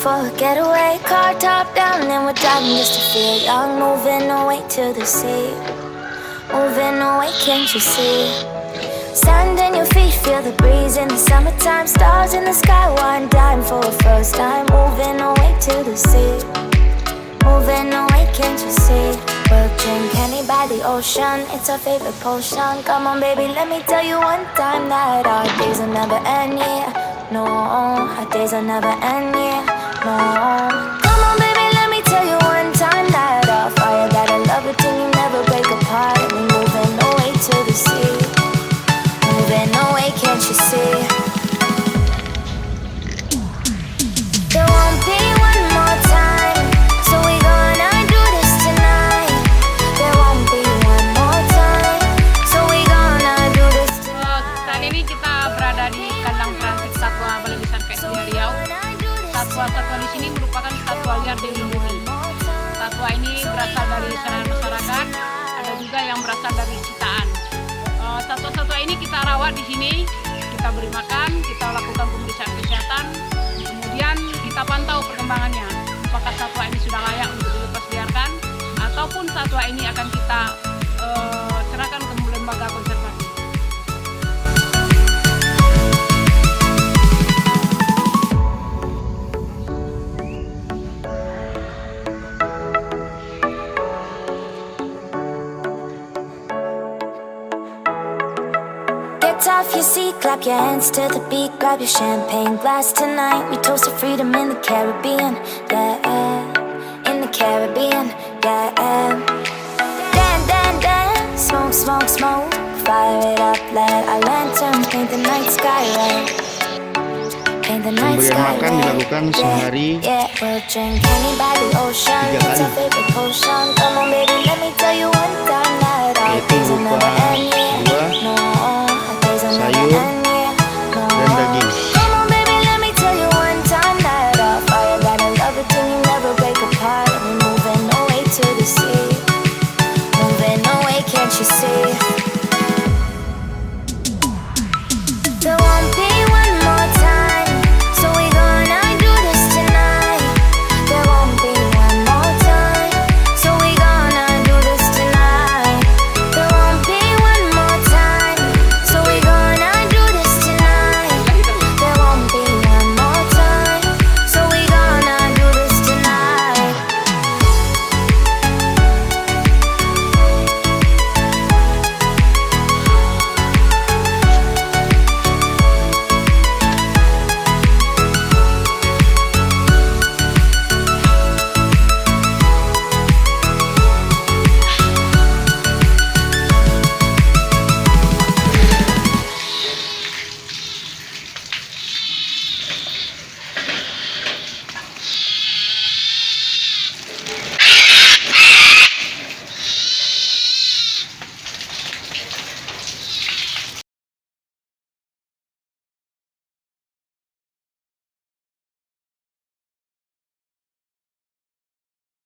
for a getaway. Car top down and we're driving just to feel young. Moving away to the sea. Moving away, can't you see? Sand in your feet, feel the breeze in the summertime. Stars in the sky, one dime for a first time. Moving away to the sea. Moving away, can't you see? We'll drink honey by the ocean, it's our favorite potion. Come on baby, let me tell you one time that our days will never end, yeah. No, our days will never end, yeah. No. Come on baby, let me tell you one time that our fire got a love routine, you never break apart. We moving away to the sea. Moving away, can't you see? There won't be one more time, so we gonna do this tonight. There won't be one more time, so we gonna do this tonight. Saat ini kita berada di kandang transit satwa Balai Besar KSDA Riau. Satwa-satwa di sini merupakan satwa liar dilindungi. Satwa ini berasal dari serahan masyarakat, ada juga yang berasal dari hutan. Satwa-satwa ini kita rawat di sini, kita beri makan, kita lakukan pemeriksaan kesehatan, kemudian kita pantau perkembangannya. Apakah satwa ini sudah layak untuk dilepas liarkan, ataupun satwa ini akan kita serahkan ke lembaga konservasi. Off your seat, clap your hands to the beat, grab your champagne glass tonight. We toast to freedom in the Caribbean, yeah, in the Caribbean, yeah. Dan, dan, dan, smoke, smoke, smoke, fire it up, let our lanterns paint the night sky red. Paint the night sky red. Pemberian makan dilakukan sehari 3 kali, yaitu berupa buah, sayur,